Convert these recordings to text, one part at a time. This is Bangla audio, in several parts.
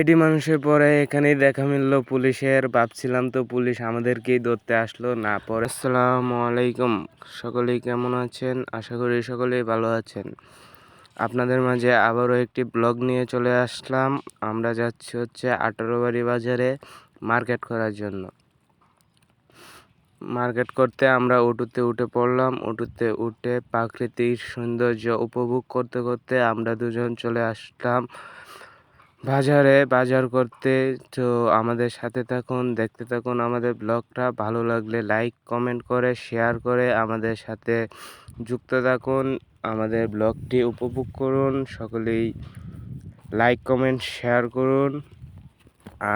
এটি মানুষের পরে এখানেই দেখা মিলল পুলিশের। ভাবছিলাম তো পুলিশ আমাদেরকেই ধরতে আসলো, না পরে। আসসালামু আলাইকুম, সকলেই কেমন আছেন? আশা করি সকলেই ভালো আছেন। আপনাদের মাঝে আবারও একটি ব্লগ নিয়ে চলে আসলাম। আমরা যাচ্ছি হচ্ছে 18 বাজারে মার্কেট করার জন্য। মার্কেট করতে আমরা অটোতে উঠে পড়লাম। অটোতে উঠে প্রাকৃতিক সৌন্দর্য উপভোগ করতে করতে আমরা দুজন চলে আসলাম বাজারে বাজার করতে। তো আমাদের সাথে থাকুন, দেখতে থাকুন আমাদের ব্লগটা। ভালো লাগলে লাইক কমেন্ট করে শেয়ার করে আমাদের সাথে যুক্ত থাকুন, আমাদের ব্লগটি উপভোগ করুন। সকলেই লাইক কমেন্ট শেয়ার করুন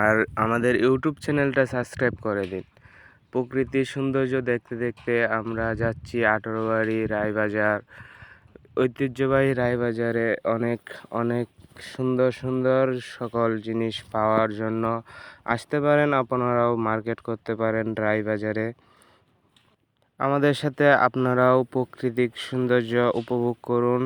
আর আমাদের ইউটিউব চ্যানেলটা সাবস্ক্রাইব করে দিন। প্রকৃতির সৌন্দর্য দেখতে দেখতে আমরা যাচ্ছি 18 রায়বাজার। ঐতিহ্যবাহী রায়বাজারে অনেক অনেক সুন্দর সুন্দর সকল জিনিস পাওয়ার জন্য আসতে পারেন। আপনারাও মার্কেট করতে পারেন রায়বাজারে। আমাদের সাথে আপনারাও প্রাকৃতিক সৌন্দর্য উপভোগ করুন।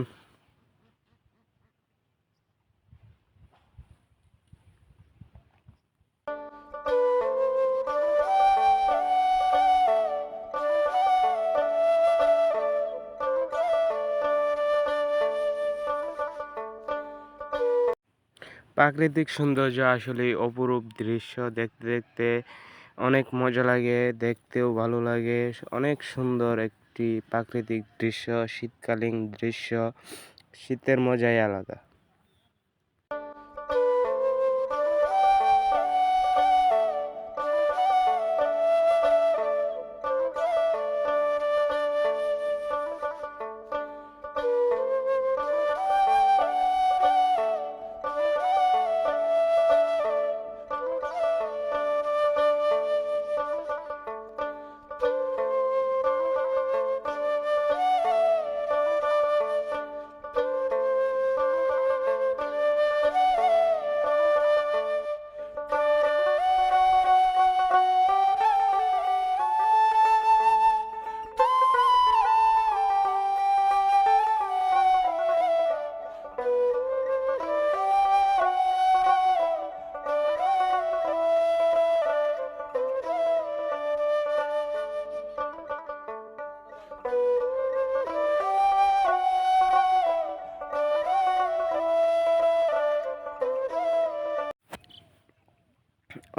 প্রাকৃতিক সৌন্দর্য আসলেই অপরূপ দৃশ্য। দেখতে দেখতে অনেক মজা লাগে, দেখতেও ভালো লাগে। অনেক সুন্দর একটি প্রাকৃতিক দৃশ্য, শীতকালীন দৃশ্য। শীতের মজাই আলাদা।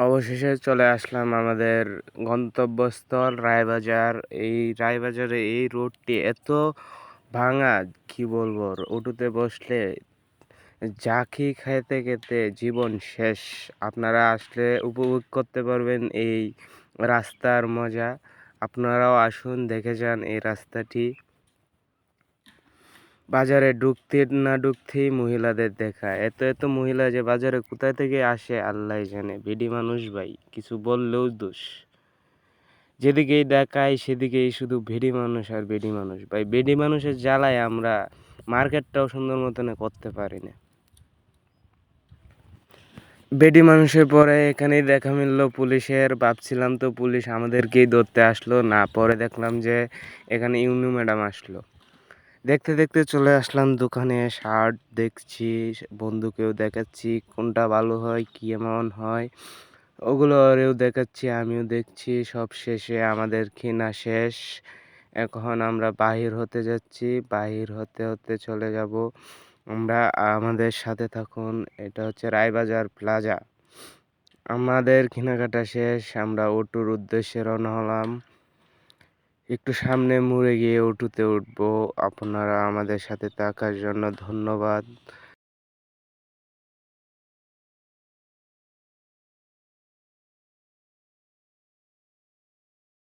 অবশেষে চলে আসলাম আমাদের গন্তব্যস্থল রায়বাজার। এই রায়বাজারে এই রোডটি এত ভাঙা, কি বলবো। অটোতে বসলে জাকি খেতে খেতে জীবন শেষ। আপনারা আসলে উপভোগ করতে পারবেন এই রাস্তার মজা। আপনারাও আসুন, দেখে যান এই রাস্তাটি। বাজারে ঢুকতে না ঢুকতেই মহিলাদের দেখা, এত এত মহিলা যে বাজারে কোথায় থেকে আসে আল্লাহ জানে। বেডি মানুষ ভাই, কিছু বললেও দোষ। যেদিকেই দেখায় সেদিকেই শুধু বেডি মানুষ আর বেডি মানুষ ভাই। বেডি মানুষের জ্বালায় আমরা মার্কেটটাও সুন্দর মতন করতে পারি না। বেডি মানুষের পরে এখানেই দেখা মিলল পুলিশের। ভাবছিলাম তো পুলিশ আমাদেরকেই ধরতে আসলো, না পরে দেখলাম যে এখানে ইউনু ম্যাডাম আসলো। দেখতে দেখতে চলে আসলাম দোকানে। শার্ট দেখছি, বন্ধুকেও দেখাচ্ছি কোনটা ভালো হয়, কি এমন হয়, ওগুলো ওরেও দেখাচ্ছি, আমিও দেখছি। সব শেষে আমাদের কেনা শেষ। এখন আমরা বাহির হতে যাচ্ছি। বাহির হতে হতে চলে যাব আমরা। আমাদের সাথে থাকুন। এটা হচ্ছে রায়বাজার প্লাজা। আমাদের কেনাকাটা শেষ, আমরা অটোর উদ্দেশ্যে রওনা হলাম। একটু সামনে মুড়ে গিয়ে অটোতে উঠবো। আপনারা আমাদের সাথে থাকার জন্য ধন্যবাদ।